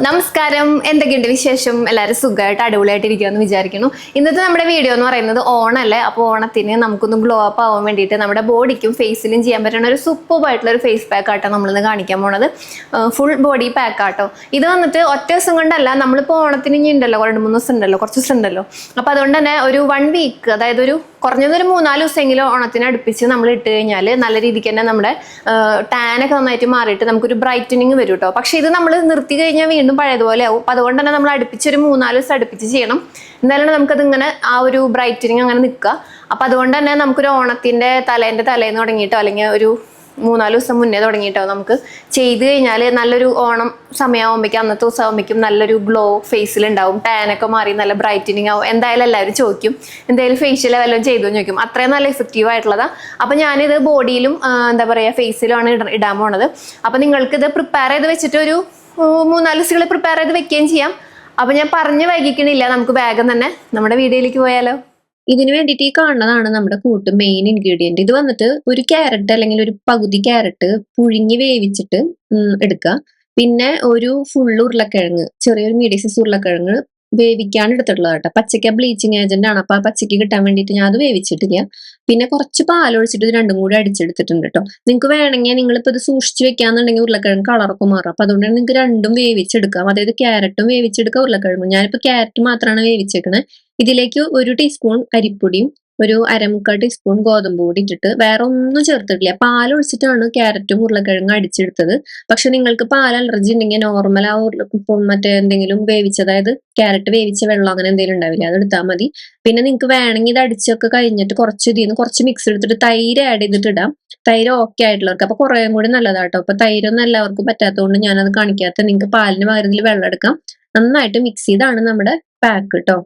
നമസ്കാരം. എന്തൊക്കെയുണ്ട് വിശേഷം? എല്ലാവരും സുഖമായിട്ട് അടിപൊളിയായിട്ടിരിക്കുമെന്ന് വിചാരിക്കുന്നു. ഇന്നത്തെ നമ്മുടെ വീഡിയോ എന്ന് പറയുന്നത് ഓണല്ലേ. അപ്പോൾ ഓണത്തിന് നമുക്കൊന്ന് ഗ്ലോ അപ്പ് ആവാൻ വേണ്ടിയിട്ട് നമ്മുടെ ബോഡിക്കും ഫേസിലും ചെയ്യാൻ പറ്റുന്ന ഒരു സൂപ്പറായിട്ടുള്ള ഒരു ഫേസ് പാക്ക് ആട്ടോ നമ്മളിന്ന് കാണിക്കാൻ പോണത്. ഫുൾ ബോഡി പാക്ക് ആട്ടോ. ഇത് വന്നിട്ട് ഒറ്റ ദിവസം കൊണ്ടല്ല, നമ്മളിപ്പോൾ ഓണത്തിന് ഇനി ഉണ്ടല്ലോ, 2-3 ദിവസം ഉണ്ടല്ലോ, കുറച്ച് ദിവസം ഉണ്ടല്ലോ. അപ്പോൾ അതുകൊണ്ട് തന്നെ ഒരു 1 വീക്ക്, അതായത് കുറഞ്ഞതൊരു 3-4 ദിവസമെങ്കിലും ഓണത്തിന് അടുപ്പിച്ച് നമ്മൾ ഇട്ട് കഴിഞ്ഞാൽ നല്ല രീതിക്ക് തന്നെ നമ്മുടെ ടാനൊക്കെ നന്നായിട്ട് മാറിയിട്ട് നമുക്കൊരു ബ്രൈറ്റനിങ് വരും കേട്ടോ. പക്ഷേ ഇത് നമ്മൾ നിർത്തി കഴിഞ്ഞാൽ വീണ്ടും പഴയതുപോലെ ആവും. അപ്പം അതുകൊണ്ട് തന്നെ നമ്മൾ അടുപ്പിച്ചൊരു 3-4 ദിവസം അടുപ്പിച്ച് ചെയ്യണം. എന്നാലും നമുക്കത് ഇങ്ങനെ ആ ഒരു ബ്രൈറ്റനിങ് അങ്ങനെ നിൽക്കുക. അപ്പം അതുകൊണ്ട് തന്നെ നമുക്കൊരു ഓണത്തിൻ്റെ തലേന്ന് തുടങ്ങിയിട്ടോ അല്ലെങ്കിൽ ഒരു 3-4 ദിവസം മുന്നേ തുടങ്ങിയിട്ടോ നമുക്ക് ചെയ്ത് കഴിഞ്ഞാൽ നല്ലൊരു ഓണം സമയമാകുമ്പോഴേക്കും, അന്നത്തെ ദിവസം ആകുമ്പോഴേക്കും നല്ലൊരു ഗ്ലോ ഫേസിലുണ്ടാവും. ടാനൊക്കെ മാറി നല്ല ബ്രൈറ്റനിങ് ആവും. എന്തായാലും എല്ലാവരും ചോദിക്കും എന്തായാലും ഫേഷ്യൽ വല്ലതും ചെയ്തു എന്ന് ചോദിക്കും. അത്രയും നല്ല എഫക്റ്റീവ് ആയിട്ടുള്ളതാണ്. അപ്പം ഞാനിത് ബോഡിയിലും എന്താ പറയുക ഫേസിലുമാണ് ഇടാൻ പോണത്. അപ്പം നിങ്ങൾക്കിത് പ്രിപ്പയർ ചെയ്ത് വെച്ചിട്ട് ഒരു 3-4 ദിവസങ്ങൾ പ്രിപ്പയർ ചെയ്ത് വെക്കുകയും ചെയ്യാം. അപ്പം ഞാൻ പറഞ്ഞ് വൈകിക്കണില്ല, നമുക്ക് വേഗം തന്നെ നമ്മുടെ വീഡിയോയിലേക്ക് പോയാലോ. ഇതിന് വേണ്ടിയിട്ട് ഈ കാണുന്നതാണ് നമ്മുടെ മെയിൻ ഇൻഗ്രീഡിയൻറ്റ്. ഇത് വന്നിട്ട് ഒരു ക്യാരറ്റ് അല്ലെങ്കിൽ ഒരു പകുതി ക്യാരറ്റ് പുഴുങ്ങി വേവിച്ചിട്ട് എടുക്കുക. പിന്നെ ഒരു ഫുൾ ഉരുളക്കിഴങ്ങ്, ചെറിയൊരു മീഡിയം സൈസ് ഉരുളക്കിഴങ്ങ് വേവിക്കാൻ എടുത്തിട്ടുള്ളത് കേട്ടോ. പച്ചയ്ക്ക് ബ്ലീച്ചിങ് ഏജന്റ് ആണ്, അപ്പോൾ ആ പച്ചയ്ക്ക് കിട്ടാൻ വേണ്ടിയിട്ട് ഞാൻ അത് വേവിച്ചിട്ടില്ല. പിന്നെ കുറച്ച് പാലൊഴിച്ചിട്ട് ഇത് രണ്ടും കൂടി അടിച്ചെടുത്തിട്ടുണ്ട് കേട്ടോ. നിങ്ങൾക്ക് വേണമെങ്കിൽ നിങ്ങളിപ്പോൾ ഇത് സൂക്ഷിച്ച് വെക്കാന്നുണ്ടെങ്കിൽ ഉരുളക്കിഴങ്ങ് കളറൊക്കെ മാറും. അപ്പോൾ അതുകൊണ്ട് നിങ്ങൾക്ക് രണ്ടും വേവിച്ചെടുക്കാം. അതായത് ക്യാരറ്റും വേവിച്ചെടുക്കുക, ഉരുളക്കിഴങ്ങും. ഞാനിപ്പോൾ ക്യാരറ്റ് മാത്രമാണ് വേവിച്ചേക്കണത്. ഇതിലേക്ക് 1 ടീസ്പൂൺ അരിപ്പൊടിയും ഒരു 1/4 ടീസ്പൂൺ ഗോതമ്പ് പൊടി ഇട്ടിട്ട് വേറെ ഒന്നും ചേർത്തിട്ടില്ല. പാലൊഴിച്ചിട്ടാണ് ക്യാരറ്റും ഉരുളക്കിഴങ്ങ് അടിച്ചെടുത്തത്. പക്ഷെ നിങ്ങൾക്ക് പാൽ അലർജി ഉണ്ടെങ്കിൽ നോർമൽ മറ്റേ എന്തെങ്കിലും വേവിച്ച, അതായത് ക്യാരറ്റ് വേവിച്ച വെള്ളം അങ്ങനെ എന്തെങ്കിലും ഉണ്ടാവില്ല, അത് എടുത്താൽ മതി. പിന്നെ നിങ്ങൾക്ക് വേണമെങ്കിൽ ഇത് അടിച്ചൊക്കെ കഴിഞ്ഞിട്ട് കുറച്ച് മിക്സ് എടുത്തിട്ട് തൈര് ആഡ് ചെയ്തിട്ട് ഇടാം. തൈര് ഓക്കെ ആയിട്ടുള്ളവർക്ക് അപ്പൊ കുറേ കൂടി നല്ലതാട്ടോ. അപ്പൊ തൈരൊന്നും എല്ലാവർക്കും പറ്റാത്തതുകൊണ്ട് ഞാനത് കാണിക്കാത്ത. നിങ്ങൾക്ക് പാലിന് പകരത്തിൽ വെള്ളം എടുക്കാം. നന്നായിട്ട് മിക്സ് ചെയ്താണ് നമ്മുടെ പാക്ക് കേട്ടോ.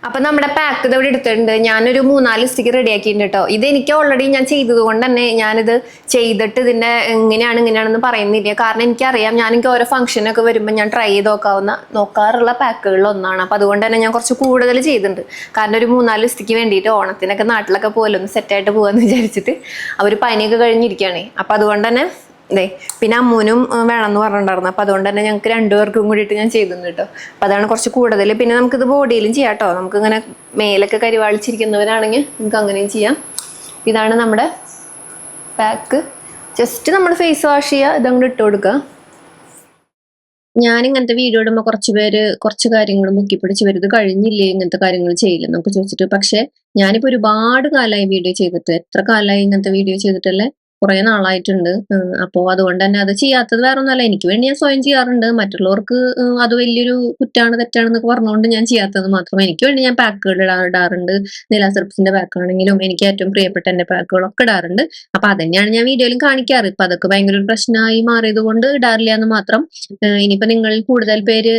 അപ്പൊ നമ്മുടെ പാക്ക് ഇതവിടെ എടുത്തിട്ടുണ്ട്. ഞാനൊരു 3-4 ദിവസത്തേക്ക് റെഡിയാക്കിയിട്ടുണ്ട് കേട്ടോ. ഇത് എനിക്ക് ഓൾറെഡി ഞാൻ ചെയ്തത് കൊണ്ട് തന്നെ ഞാനിത് ചെയ്തിട്ട് ഇതിന്റെ ഇങ്ങനെയാണെന്ന് പറയുന്നില്ല. കാരണം എനിക്കറിയാം, എനിക്ക് ഓരോ ഫംഗ്ഷനൊക്കെ വരുമ്പോൾ ഞാൻ ട്രൈ ചെയ്ത് നോക്കാറുള്ള പാക്കുകളിൽ ഒന്നാണ്. അപ്പൊ അതുകൊണ്ട് തന്നെ ഞാൻ കുറച്ച് കൂടുതൽ ചെയ്തിട്ടുണ്ട്. കാരണം ഒരു 3-4 ദിവസത്തേക്ക് വേണ്ടിയിട്ട് ഓണത്തിനൊക്കെ നാട്ടിലൊക്കെ പോലും ഒന്ന് സെറ്റായിട്ട് പോകാന്ന് വിചാരിച്ചിട്ട് അവർ പനിയൊക്കെ കഴിഞ്ഞിരിക്കുകയാണ്. അപ്പൊ അതുകൊണ്ട് തന്നെ പിന്നെ അമ്മൂനും വേണമെന്ന് പറഞ്ഞിട്ടുണ്ടായിരുന്നു. അപ്പം അതുകൊണ്ട് തന്നെ ഞങ്ങൾക്ക് 2 പേർക്കും കൂടിയിട്ട് ഞാൻ ചെയ്തിട്ടുണ്ട് കേട്ടോ. അപ്പം അതാണ് കുറച്ച് കൂടുതൽ. പിന്നെ നമുക്കിത് ബോഡിയിലും ചെയ്യാം കേട്ടോ. നമുക്കിങ്ങനെ മേലൊക്കെ കരിവാളിച്ചിരിക്കുന്നവരാണെങ്കിൽ നമുക്ക് അങ്ങനെയും ചെയ്യാം. ഇതാണ് നമ്മുടെ പാക്ക്. ജസ്റ്റ് നമ്മൾ ഫേസ് വാഷ് ചെയ്യുക, ഇതങ്ങോട്ട് ഇട്ട് കൊടുക്കുക. ഞാൻ ഇങ്ങനത്തെ വീഡിയോ ഇടുമ്പോൾ കുറച്ച് കാര്യങ്ങൾ മുക്കിപ്പിടിച്ച് വരുന്നത് കഴിഞ്ഞില്ലേ, ഇങ്ങനത്തെ കാര്യങ്ങൾ ചെയ്യില്ല നമുക്ക് ചോദിച്ചിട്ട്. പക്ഷെ ഞാനിപ്പോൾ ഒരുപാട് കാലമായി വീഡിയോ ചെയ്തിട്ട്. എത്ര കാലമായി ഇങ്ങനത്തെ വീഡിയോ ചെയ്തിട്ടല്ലേ? കുറെ നാളായിട്ടുണ്ട്. അപ്പോൾ അതുകൊണ്ട് തന്നെ അത് ചെയ്യാത്തത് വേറെ ഒന്നല്ല. എനിക്ക് വേണ്ടി ഞാൻ സ്വയം ചെയ്യാറുണ്ട്. മറ്റുള്ളവർക്ക് അത് വലിയൊരു കുറ്റാണ് തെറ്റാണെന്നൊക്കെ പറഞ്ഞുകൊണ്ട് ഞാൻ ചെയ്യാത്തത് മാത്രം. എനിക്ക് വേണ്ടി ഞാൻ പാക്കുകൾ ഇടാറുണ്ട്. നിലാസെർപ്സിന്റെ പാക്കാണെങ്കിലും എനിക്ക് ഏറ്റവും പ്രിയപ്പെട്ട എന്റെ പാക്കുകളൊക്കെ ഇടാറുണ്ട്. അപ്പൊ അതന്നെയാണ് ഞാൻ വീഡിയോയിലും കാണിക്കാറ്. ഇപ്പൊ അതൊക്കെ ഭയങ്കര ഒരു പ്രശ്നമായി മാറിയത് കൊണ്ട് ഇടാറില്ല എന്ന് മാത്രം. ഇനിയിപ്പോ നിങ്ങൾ കൂടുതൽ പേര്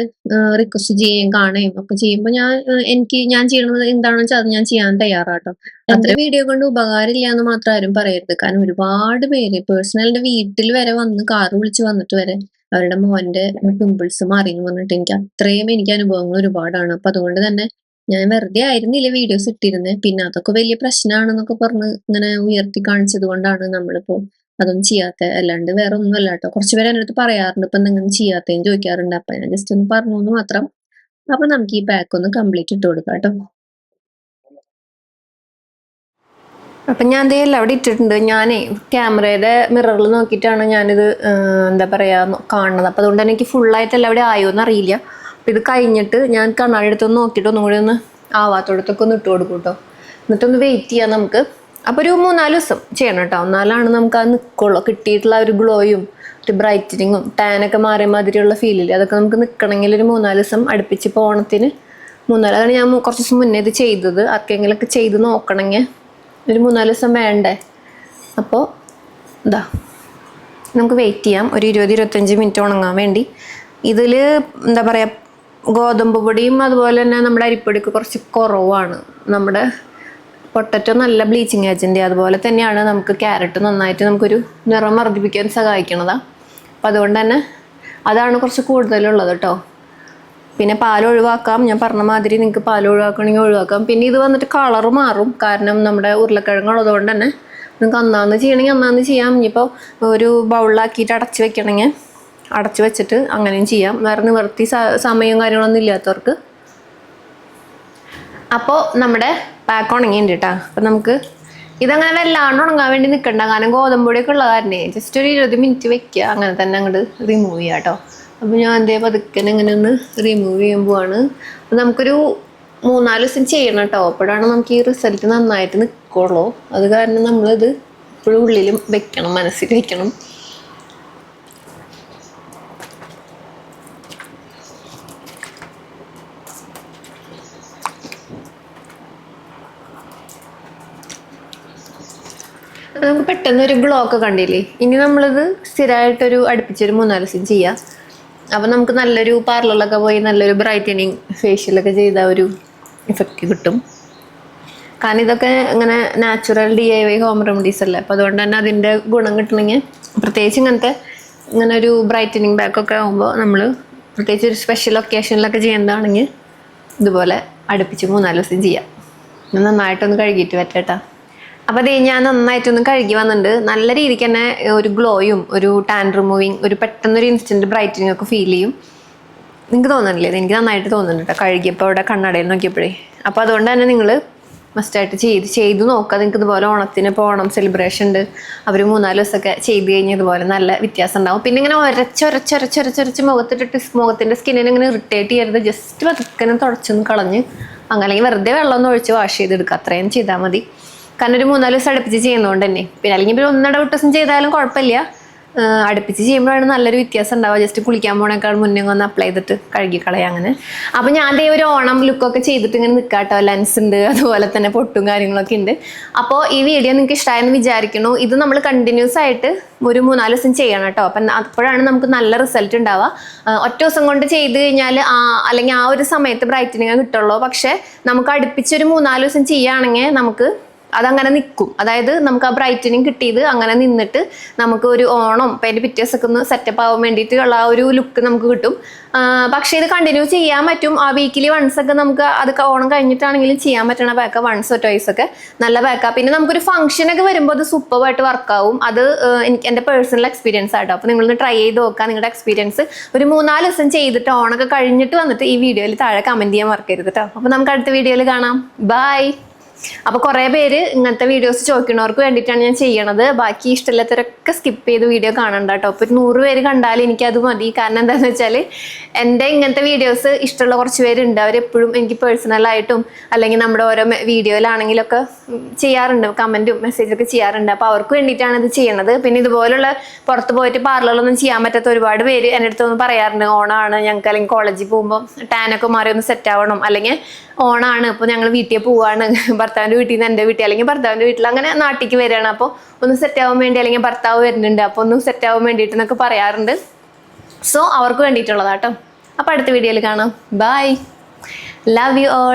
റിക്വസ്റ്റ് ചെയ്യുകയും കാണുകയും ഒക്കെ ചെയ്യുമ്പോൾ ഞാൻ ചെയ്യണത് എന്താണെന്ന് വെച്ചാൽ അത് ഞാൻ ചെയ്യാൻ തയ്യാറാട്ടോ. അത്ര വീഡിയോ കൊണ്ട് ഉപകാരമില്ല എന്ന് മാത്രം ആരും പറയരുത്. കാരണം ഒരുപാട് പേര് പേഴ്സണലിന്റെ വീട്ടിൽ വരെ വന്ന് കാറ് വിളിച്ച് വന്നിട്ട് വരെ അവരുടെ മോന്റെ പിമ്പിൾസ് മാറിയെന്ന് പറഞ്ഞിട്ട് എനിക്ക് അനുഭവങ്ങൾ ഒരുപാടാണ്. അപ്പൊ അതുകൊണ്ട് തന്നെ ഞാൻ വെറുതെ ആയിരുന്നില്ല വീഡിയോസ് ഇട്ടിരുന്നത്. പിന്നെ അതൊക്കെ വലിയ പ്രശ്നമാണെന്നൊക്കെ പറഞ്ഞ് ഇങ്ങനെ ഉയർത്തി കാണിച്ചത് കൊണ്ടാണ് നമ്മളിപ്പോ അതൊന്നും ചെയ്യാത്ത. അല്ലാണ്ട് വേറെ ഒന്നും അല്ല കേട്ടോ. കുറച്ച് പേര് എൻ്റെ അടുത്ത് പറയാറുണ്ട് ഇപ്പൊ എന്തെങ്കിലും ചെയ്യാത്തേന്ന് ചോദിക്കാറുണ്ട്. അപ്പൊ ഞാൻ ജസ്റ്റ് ഒന്ന് പറഞ്ഞു എന്ന് മാത്രം. അപ്പൊ നമുക്ക് ഈ പാക്ക് ഒന്ന് കംപ്ലീറ്റ് ഇട്ട് കൊടുക്കാം കേട്ടോ. അപ്പം ഞാൻ എല്ലാം അവിടെ ഇട്ടിട്ടുണ്ട്. ഞാനേ ക്യാമറയുടെ മിററിൽ നോക്കിയിട്ടാണ് ഞാനിത് എന്താ പറയുക കാണുന്നത്. അപ്പം അതുകൊണ്ട് തന്നെ എനിക്ക് ഫുള്ളായിട്ട് അവിടെ ആയോ എന്ന് അറിയില്ല. അപ്പം ഇത് കഴിഞ്ഞിട്ട് ഞാൻ കണ്ണാടി എടുത്തൊന്ന് നോക്കിയിട്ട് ഒന്നും കൂടി ഒന്ന് ആവാത്തോടത്തൊക്കെ ഒന്ന് ഇട്ട് കൊടുക്കും കേട്ടോ. എന്നിട്ടൊന്ന് വെയിറ്റ് ചെയ്യാം നമുക്ക്. അപ്പോൾ ഒരു 3-4 ദിവസം ചെയ്യണം കേട്ടോ. എന്നാലാണ് നമുക്ക് അത് നിൽക്കുള്ളൂ. കിട്ടിയിട്ടുള്ള ഒരു ഗ്ലോയും ഒരു ബ്രൈറ്റനിങ്ങും ടാനൊക്കെ മാറിയ മാതിരിയുള്ള ഫീലില്ല, അതൊക്കെ നമുക്ക് നിൽക്കണമെങ്കിൽ ഒരു 3-4 ദിവസം അടുപ്പിച്ച് ഇപ്പോൾ ഓണത്തിന് 3-4. അതാണ് ഞാൻ കുറച്ച് ദിവസം മുന്നേ ഇത് ചെയ്തത്. ആർക്കെങ്കിലൊക്കെ ചെയ്ത് നോക്കണമെങ്കിൽ ഒരു 3-4 ദിവസം വേണ്ടേ. അപ്പോൾ നമുക്ക് വെയിറ്റ് ചെയ്യാം ഒരു 20-25 മിനിറ്റ് ഉണങ്ങാൻ വേണ്ടി. ഇതിൽ എന്താ പറയുക, ഗോതമ്പ് പൊടിയും അതുപോലെ തന്നെ നമ്മുടെ അരിപ്പൊടിയൊക്കെ കുറച്ച് കുറവാണ്. നമ്മുടെ പൊട്ടറ്റോ നല്ല ബ്ലീച്ചിങ് ഏജൻറ്റ്, അതുപോലെ തന്നെയാണ് നമുക്ക് ക്യാരറ്റ് നന്നായിട്ട് നമുക്കൊരു നിറം വർദ്ധിപ്പിക്കാൻ സഹായിക്കണതാണ്. അപ്പോൾ അതുകൊണ്ട് തന്നെ അതാണ് കുറച്ച് കൂടുതലുള്ളത് കേട്ടോ. പിന്നെ പാൽ ഒഴിവാക്കാം, ഞാൻ പറഞ്ഞ മാതിരി നിങ്ങൾക്ക് പാൽ ഒഴിവാക്കണമെങ്കിൽ ഒഴിവാക്കാം. പിന്നെ ഇത് വന്നിട്ട് കളറ് മാറും, കാരണം നമ്മുടെ ഉരുളക്കിഴങ്ങുള്ളതുകൊണ്ട് തന്നെ നിങ്ങൾക്ക് അന്നാന്ന് ചെയ്യണമെങ്കിൽ അന്നാന്ന് ചെയ്യാം. ഇനിയിപ്പോൾ ഒരു ബൗളിലാക്കിയിട്ട് അടച്ച് വെക്കണമെങ്കിൽ അടച്ചു വെച്ചിട്ട് അങ്ങനെയും ചെയ്യാം. വേറെ നിവർത്തി സമയവും കാര്യങ്ങളൊന്നും ഇല്ലാത്തവർക്ക്. അപ്പോൾ നമ്മുടെ പാക്ക് ഉണങ്ങിയിട്ടുണ്ട് കേട്ടോ. അപ്പം നമുക്ക് ഇതങ്ങനെ വല്ലാണ്ട് ഉണങ്ങാൻ വേണ്ടി നിൽക്കണ്ട, കാരണം ഗോതമ്പൊടിയൊക്കെ ഉള്ള കാരണേ ജസ്റ്റ് ഒരു 20 മിനിറ്റ് വെക്കുക, അങ്ങനെ തന്നെ അങ്ങോട്ട് റിമൂവ് ചെയ്യുക കേട്ടോ. അപ്പോൾ ഞാൻ എന്തേ പതുക്കനെ ഇങ്ങനെ ഒന്ന് റിമൂവ് ചെയ്യാൻ പോവാണ്. അപ്പം നമുക്കൊരു 3-4 ദിവസം ചെയ്യണം കേട്ടോ, അപ്പോഴാണ് നമുക്ക് ഈ റിസൾട്ട് നന്നായിട്ട് നിൽക്കുള്ളൂ. അത് കാരണം നമ്മളിത് ഇപ്പോഴും ഉള്ളിലും വെക്കണം, മനസ്സിൽ വെക്കണം. നമുക്ക് പെട്ടെന്നൊരു ഗ്ലോ ഒക്കെ കണ്ടില്ലേ. ഇനി നമ്മളിത് സ്ഥിരമായിട്ടൊരു അടുപ്പിച്ചൊരു 3-4 ദിവസം ചെയ്യാം. അപ്പം നമുക്ക് നല്ലൊരു പാർലറിലൊക്കെ പോയി നല്ലൊരു ബ്രൈറ്റനിങ് ഫേഷ്യലൊക്കെ ചെയ്ത ഒരു ഇഫക്റ്റ് കിട്ടും. കാരണം ഇതൊക്കെ ഇങ്ങനെ നാച്ചുറൽ DIY ഹോം റെമഡീസ് അല്ലേ. അപ്പോൾ അതുകൊണ്ട് തന്നെ അതിൻ്റെ ഗുണം കിട്ടണമെങ്കിൽ പ്രത്യേകിച്ച് ഇങ്ങനെ ഒരു ബ്രൈറ്റനിങ് ബാക്കൊക്കെ ആകുമ്പോൾ നമ്മൾ പ്രത്യേകിച്ച് ഒരു സ്പെഷ്യൽ ഒക്കേഷനിലൊക്കെ ചെയ്യുന്നതാണെങ്കിൽ ഇതുപോലെ അടുപ്പിച്ച് 3-4 ദിവസം ചെയ്യാം. നന്നായിട്ടൊന്ന് കഴുകിയിട്ട് പറ്റേട്ടാ. അപ്പോൾ അത് ഞാൻ നന്നായിട്ടൊന്ന് കഴുകി വന്നിട്ടുണ്ട്. നല്ല രീതിക്ക് തന്നെ ഒരു ഗ്ലോയും ഒരു ടാൻ റിമൂവിങ്, ഒരു പെട്ടെന്നൊരു ഇൻസ്റ്റൻറ്റ് ബ്രൈറ്റനിങ് ഒക്കെ ഫീൽ ചെയ്യും. നിങ്ങൾക്ക് തോന്നുന്നില്ലേ? എനിക്ക് നന്നായിട്ട് തോന്നുന്നുണ്ട് കേട്ടോ കഴുകിയപ്പോൾ ഇവിടെ കണ്ണടയിൽ നോക്കിയപ്പോഴേ. അപ്പോൾ അതുകൊണ്ട് തന്നെ നിങ്ങൾ മസ്റ്റായിട്ട് ചെയ്ത് നോക്കുക. നിങ്ങൾക്ക് ഇതുപോലെ ഓണത്തിന് ഇപ്പോൾ ഓണം സെലിബ്രേഷൻ ഉണ്ട്, അവർ 3-4 ദിവസമൊക്കെ ചെയ്ത് കഴിഞ്ഞാൽ ഇതുപോലെ നല്ല വ്യത്യാസം ഉണ്ടാവും. പിന്നെ ഇങ്ങനെ ഒരച്ചൊരച്ച് മുഖത്തിട്ടിട്ട് മുഖത്തിൻ്റെ സ്കിന്നിനെ ഇങ്ങനെ ഇറിറ്റേറ്റ് ചെയ്യരുത്. ജസ്റ്റ് പതുക്കനെ തുടച്ചൊന്ന് കളഞ്ഞ് അങ്ങനെ, അല്ലെങ്കിൽ വെറുതെ വെള്ളം ഒന്ന് ഒഴിച്ച് വാഷ് ചെയ്തെടുക്കുക, അത്രയും ചെയ്താൽ മതി. കാരണം ഒരു 3-4 ദിവസം അടുപ്പിച്ച് ചെയ്യുന്നതുകൊണ്ട് തന്നെ. പിന്നെ അല്ലെങ്കിൽ പിന്നെ 1-2 ദിവസം ചെയ്താലും കുഴപ്പമില്ല. അടുപ്പിച്ച് ചെയ്യുമ്പോഴാണ് നല്ലൊരു വ്യത്യാസം ഉണ്ടാവുക. ജസ്റ്റ് കുളിക്കാൻ പോണേക്കാൾ മുന്നേ ഒന്ന് അപ്ലൈ ചെയ്തിട്ട് കഴുകി കളയാം അങ്ങനെ. അപ്പോൾ ഞാൻ ദേ ഒരു ഓണം ലുക്കൊക്കെ ചെയ്തിട്ട് ഇങ്ങനെ നിൽക്കാം കേട്ടോ. ലെൻസ് ഉണ്ട്, അതുപോലെ തന്നെ പൊട്ടും കാര്യങ്ങളൊക്കെ ഉണ്ട്. അപ്പോൾ ഈ വീഡിയോ നിങ്ങൾക്ക് ഇഷ്ടമായെന്ന് വിചാരിക്കുന്നു. ഇത് നമ്മൾ കണ്ടിന്യൂസ് ആയിട്ട് ഒരു 3-4 ദിവസം ചെയ്യണം കേട്ടോ. അപ്പം അപ്പോഴാണ് നമുക്ക് നല്ല റിസൾട്ട് ഉണ്ടാവുക. ഒറ്റ ദിവസം കൊണ്ട് ചെയ്ത് കഴിഞ്ഞാൽ അല്ലെങ്കിൽ ആ ഒരു സമയത്ത് ബ്രൈറ്റനിങ് കിട്ടുള്ളൂ. പക്ഷേ നമുക്ക് അടുപ്പിച്ചൊരു 3-4 ദിവസം ചെയ്യുകയാണെങ്കിൽ നമുക്ക് അതങ്ങനെ നിൽക്കും. അതായത് നമുക്ക് ആ ബ്രൈറ്റനിങ് കിട്ടിയത് അങ്ങനെ നിന്നിട്ട് നമുക്ക് ഒരു ഓണം ഇപ്പം അതിൻ്റെ പിറ്റേ ദിവസമൊക്കെ ഒന്ന് സെറ്റപ്പ് ആവാൻ വേണ്ടിയിട്ടുള്ള ആ ഒരു ലുക്ക് നമുക്ക് കിട്ടും. പക്ഷേ ഇത് കണ്ടിന്യൂ ചെയ്യാൻ പറ്റും. ആ വീക്കിലി വൺസ് ഒക്കെ നമുക്ക് അത് ഓണം കഴിഞ്ഞിട്ടാണെങ്കിലും ചെയ്യാൻ പറ്റണ പാക്ക, വൺസ് or twice ഒക്കെ നല്ല പാക്കാ. പിന്നെ നമുക്കൊരു ഫംഗ്ഷനൊക്കെ വരുമ്പോൾ അത് സൂപ്പറായിട്ട് വർക്കാവും. അത് എനിക്ക് എൻ്റെ പേഴ്സണൽ എക്സ്പീരിയൻസ് ആട്ടോ. അപ്പോൾ നിങ്ങളൊന്ന് ട്രൈ ചെയ്ത് നോക്കുക. നിങ്ങളുടെ എക്സ്പീരിയൻസ് ഒരു 3-4 ദിവസം ചെയ്തിട്ട് ഓണൊക്കെ കഴിഞ്ഞിട്ട് വന്നിട്ട് ഈ വീഡിയോയിൽ താഴെ കമൻറ്റ് ചെയ്യാൻ മറക്കരുത് കേട്ടോ. അപ്പോൾ നമുക്ക് അടുത്ത വീഡിയോയിൽ കാണാം. ബൈ. അപ്പോൾ കുറേ പേര് ഇങ്ങനത്തെ വീഡിയോസ് ചോദിക്കുന്നവർക്ക് വേണ്ടിയിട്ടാണ് ഞാൻ ചെയ്യണത്. ബാക്കി ഇഷ്ടമില്ലാത്തവരൊക്കെ സ്കിപ്പ് ചെയ്ത് വീഡിയോ കാണണ്ട കേട്ടോ. അപ്പോൾ 100 പേര് കണ്ടാൽ എനിക്കത് മതി. കാരണം എന്താണെന്ന് വെച്ചാൽ എൻ്റെ ഇങ്ങനത്തെ വീഡിയോസ് ഇഷ്ടമുള്ള കുറച്ച് പേരുണ്ട്. അവരെപ്പോഴും എനിക്ക് പേഴ്സണലായിട്ടും അല്ലെങ്കിൽ നമ്മുടെ ഓരോ വീഡിയോയിലാണെങ്കിലൊക്കെ ചെയ്യാറുണ്ട്, കമൻറ്റും മെസ്സേജൊക്കെ ചെയ്യാറുണ്ട്. അപ്പോൾ അവർക്ക് വേണ്ടിയിട്ടാണ് ഇത് ചെയ്യണത്. പിന്നെ ഇതുപോലുള്ള പുറത്ത് പോയിട്ട് പാർലറിലൊന്നും ചെയ്യാൻ പറ്റാത്ത ഒരുപാട് പേര് എൻ്റെ അടുത്തൊന്നും പറയാറുണ്ട്, ഓണാണ് ഞങ്ങൾക്ക് അല്ലെങ്കിൽ കോളേജിൽ പോകുമ്പോൾ ടാനൊക്കെ മാറി ഒന്ന് സെറ്റ് ആവണം, അല്ലെങ്കിൽ ഓണാണ് ഇപ്പോൾ ഞങ്ങൾ വീട്ടിൽ പോവാണ്, ഭർത്താവിൻ്റെ വീട്ടിൽ നിന്ന് എൻ്റെ വീട്ടിൽ അല്ലെങ്കിൽ ഭർത്താവിൻ്റെ വീട്ടിൽ അങ്ങനെ നാട്ടിലേക്ക് വരികയാണ്, അപ്പോൾ ഒന്ന് സെറ്റ് ആവാൻ വേണ്ടി, അല്ലെങ്കിൽ ഭർത്താവ് വരുന്നുണ്ട് അപ്പോൾ ഒന്ന് സെറ്റ് ആവാൻ വേണ്ടിയിട്ട് എന്നൊക്കെ പറയാറുണ്ട്. സോ അവർക്ക് വേണ്ടിയിട്ടുള്ളതാട്ടോ. അപ്പോൾ അടുത്ത വീഡിയോയിൽ കാണാം. ബൈ. Love you all.